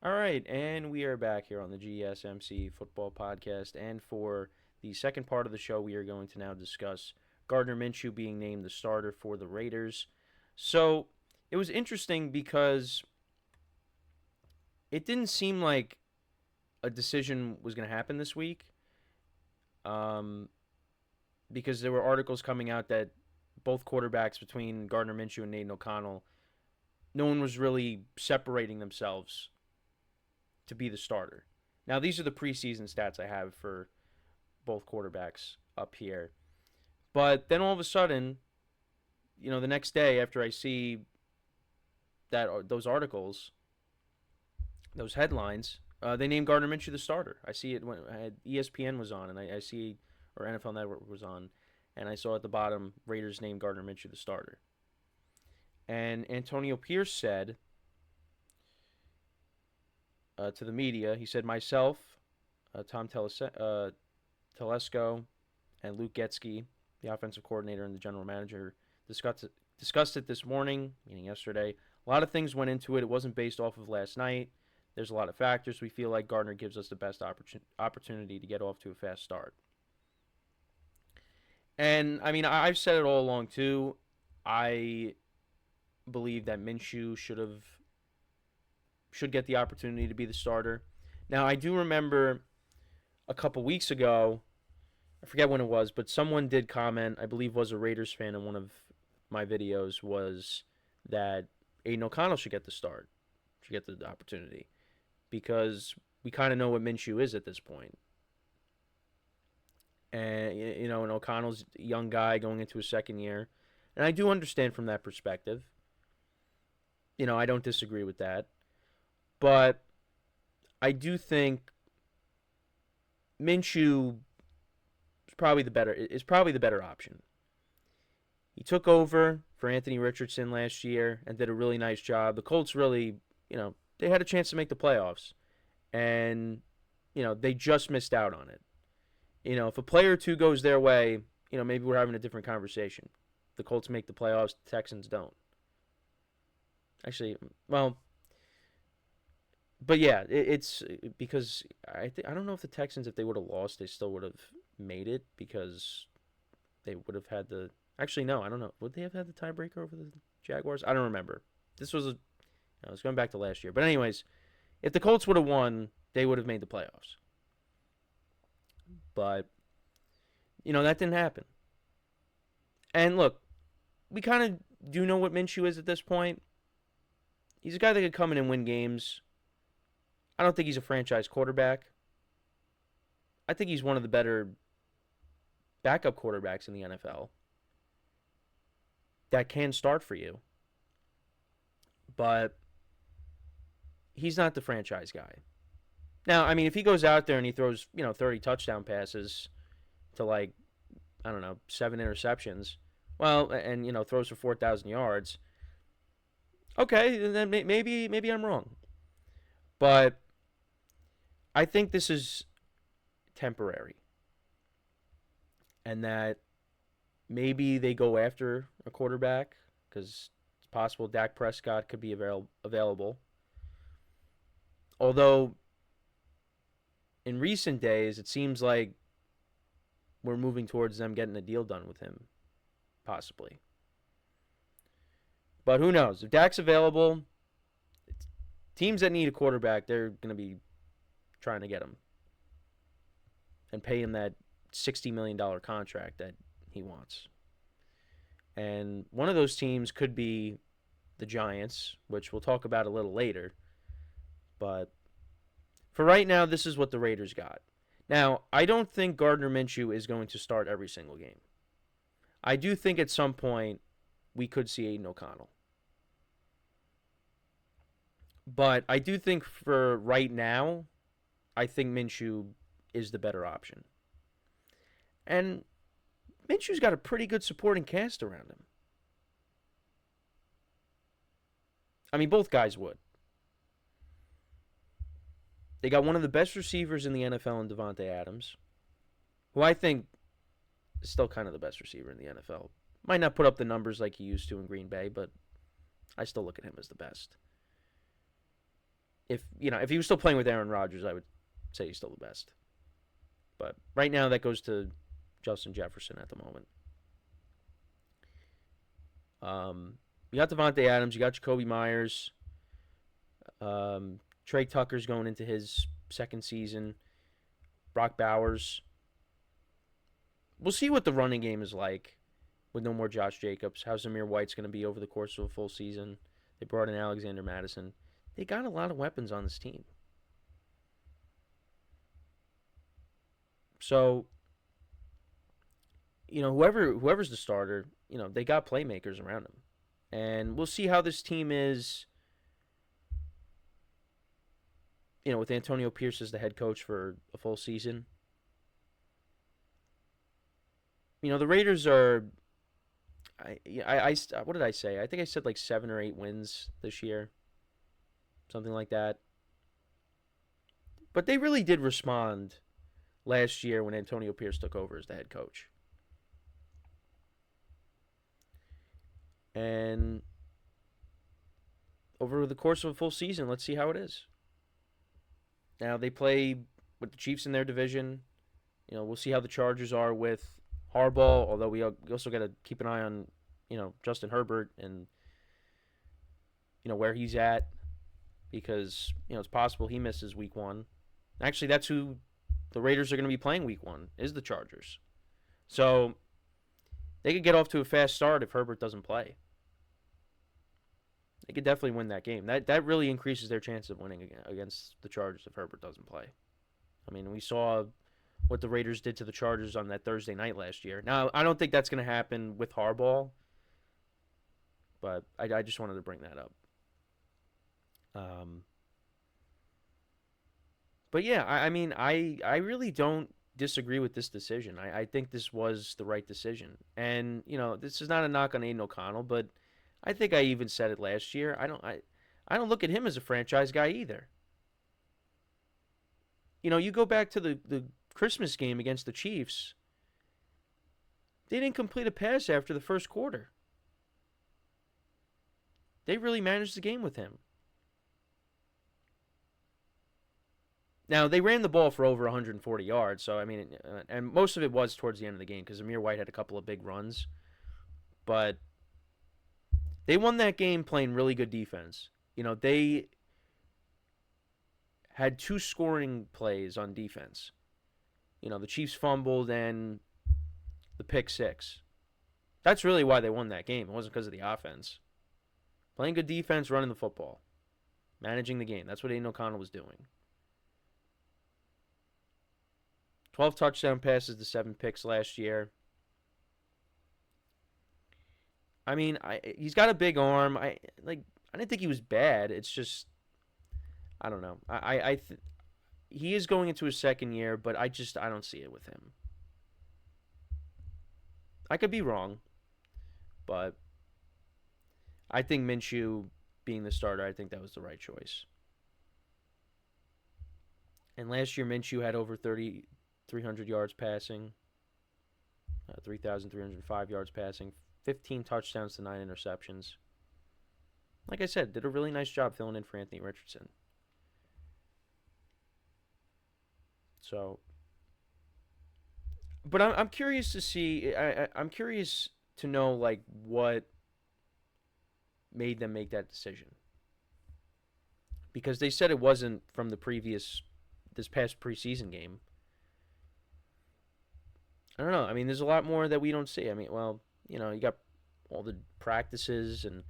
All right, and we are back here on the GSMC Football Podcast. And for the second part of the show, we are going to now discuss Gardner Minshew being named the starter for the Raiders. So it was interesting because it didn't seem like a decision was going to happen this week, um, because there were articles coming out that both quarterbacks between Gardner Minshew and AidanO'Connell, no one was really separating themselves to be the starter. Now, these are the preseason stats I have for both quarterbacks up here. But then all of a sudden, the next day after I see those articles, those headlines, they named Gardner Minshew the starter. I see it when ESPN was on, and I see, or NFL Network was on, and I saw at the bottom, Raiders named Gardner Minshew the starter. And Antonio Pierce said to the media, he said, myself, Tom Telesco, and Luke Getsy, the offensive coordinator and the general manager, discussed it this morning, meaning yesterday. A lot of things went into it. It wasn't based off of last night. There's a lot of factors. We feel like Gardner gives us the best opportunity to get off to a fast start. And, I mean, I've said it all along, too. I believe that Minshew should get the opportunity to be the starter. Now, I do remember a couple weeks ago, I forget when it was, but someone did comment, I believe was a Raiders fan in one of my videos, was that AidanO'Connell should get the start, should get the opportunity, because we kind of know what Minshew is at this point. And O'Connell's a young guy going into his second year. And I do understand from that perspective. I don't disagree with that. But I do think Minshew is probably the better option. He took over for Anthony Richardson last year and did a really nice job. The Colts really, they had a chance to make the playoffs. And, they just missed out on it. If a player or two goes their way, maybe we're having a different conversation. The Colts make the playoffs, the Texans don't. Actually, well, but yeah, it's because I don't know if the Texans, if they would have lost, they still would have made it because they would have had the. Actually, no, I don't know. Would they have had the tiebreaker over the Jaguars? I don't remember. This was I was going back to last year. But anyways, if the Colts would have won, they would have made the playoffs. But that didn't happen. And look, we kind of do know what Minshew is at this point. He's a guy that could come in and win games. I don't think he's a franchise quarterback. I think he's one of the better backup quarterbacks in the NFL that can start for you. But he's not the franchise guy. Now, I mean, if he goes out there and he throws, 30 touchdown passes to, I don't know, 7 interceptions, well, and, throws for 4,000 yards, okay, then maybe I'm wrong. But I think this is temporary. And that maybe they go after a quarterback because it's possible Dak Prescott could be available. Although, in recent days, it seems like we're moving towards them getting a deal done with him, possibly. But who knows? If Dak's available, teams that need a quarterback, they're going to be trying to get him and pay him that $60 million contract that he wants. And one of those teams could be the Giants, which we'll talk about a little later. But for right now, this is what the Raiders got. Now, I don't think Gardner Minshew is going to start every single game. I do think at some point we could see AidanO'Connell. But I do think for right now, I think Minshew is the better option. And Minshew's got a pretty good supporting cast around him. I mean, both guys would. They got one of the best receivers in the NFL in Davante Adams, who I think is still kind of the best receiver in the NFL. Might not put up the numbers like he used to in Green Bay, but I still look at him as the best. if he was still playing with Aaron Rodgers, I would say he's still the best. But right now, that goes to Justin Jefferson at the moment. You got Devontae Adams, you got Jacoby Myers, Trey Tucker's going into his second season, Brock Bowers. We'll see what the running game is like with no more Josh Jacobs. How Zamir White's going to be over the course of a full season. They brought in Alexander Madison. They got a lot of weapons on this team. So, whoever's the starter, they got playmakers around him. And we'll see how this team is, with Antonio Pierce as the head coach for a full season. The Raiders are, what did I say? I think I said like 7 or 8 wins this year. Something like that. But they really did respond last year when Antonio Pierce took over as the head coach. And over the course of a full season, let's see how it is. Now, they play with the Chiefs in their division. We'll see how the Chargers are with Harbaugh, although we also got to keep an eye on, Justin Herbert and, where he's at, because, it's possible he misses week 1. Actually, that's who the Raiders are going to be playing week 1, is the Chargers. So they could get off to a fast start if Herbert doesn't play. They could definitely win that game. That really increases their chance of winning against the Chargers if Herbert doesn't play. I mean, we saw what the Raiders did to the Chargers on that Thursday night last year. Now, I don't think that's going to happen with Harbaugh, but I just wanted to bring that up. But yeah, I really don't disagree with this decision. I think this was the right decision. And, this is not a knock on AidanO'Connell, but I think I even said it last year. I don't look at him as a franchise guy either. You go back to the Christmas game against the Chiefs. They didn't complete a pass after the first quarter. They really managed the game with him. Now, they ran the ball for over 140 yards, so, and most of it was towards the end of the game because Zamir White had a couple of big runs. But they won that game playing really good defense. They had 2 scoring plays on defense. The Chiefs fumbled and the pick 6. That's really why they won that game. It wasn't because of the offense. Playing good defense, running the football. Managing the game. That's what AidanO'Connell was doing. 12 touchdown passes to 7 picks last year. He's got a big arm. I didn't think he was bad. It's just, I don't know. He is going into his second year, but I don't see it with him. I could be wrong, but I think Minshew being the starter, I think that was the right choice. And last year, Minshew had over 3,300 yards passing, 3,305 yards passing, 15 touchdowns to 9 interceptions. Like I said, did a really nice job filling in for Anthony Richardson. So, but I'm curious to see. I'm curious to know what made them make that decision, because they said it wasn't from this past preseason game. I don't know. There's a lot more that we don't see. You got all the practices, and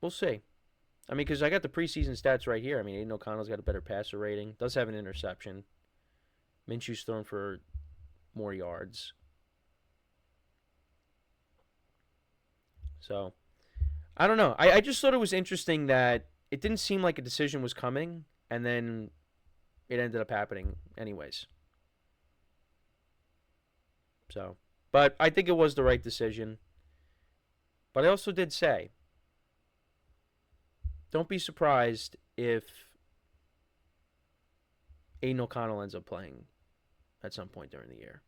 we'll see. Because I got the preseason stats right here. AidanO'Connell's got a better passer rating. Does have an interception. Minshew's thrown for more yards. So, I don't know. I just thought it was interesting that it didn't seem like a decision was coming, and then it ended up happening anyways. So, but I think it was the right decision. But I also did say, don't be surprised if AidanO'Connell ends up playing at some point during the year.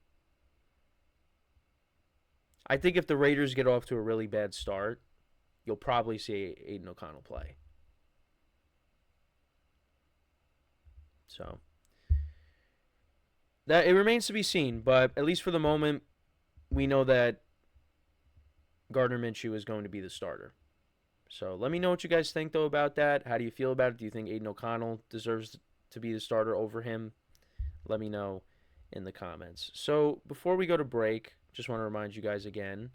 I think if the Raiders get off to a really bad start, you'll probably see Aidan O'Connell play. So that it remains to be seen, but at least for the moment, we know that Gardner Minshew is going to be the starter. So let me know what you guys think, though, about that. How do you feel about it? Do you think Aidan O'Connell deserves to be the starter over him? Let me know in the comments. So before we go to break, just want to remind you guys again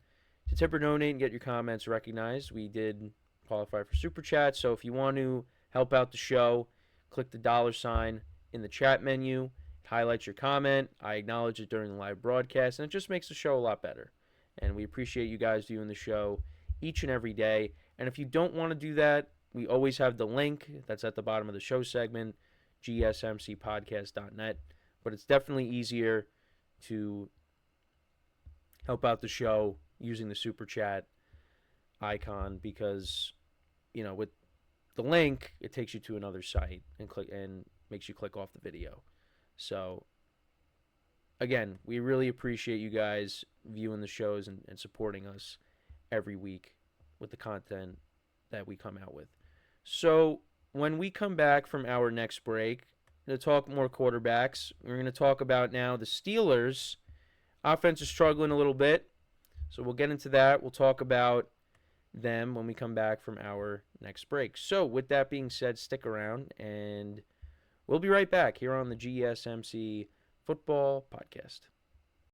to tip or donate and get your comments recognized. We did qualify for Super Chat, so if you want to help out the show, click the $ in the chat menu. It highlights your comment. I acknowledge it during the live broadcast, and it just makes the show a lot better. And we appreciate you guys viewing the show each and every day. And if you don't want to do that, we always have the link that's at the bottom of the show segment, GSMCPodcast.net. But it's definitely easier to help out the show using the Super Chat icon because, with the link, it takes you to another site and makes you click off the video. So, again, we really appreciate you guys viewing the shows and supporting us every week with the content that we come out with. So when we come back from our next break to talk more quarterbacks, we're going to talk about now the Steelers. Offense is struggling a little bit, so we'll get into that. We'll talk about them when we come back from our next break. So with that being said, stick around, and we'll be right back here on the GSMC Football Podcast.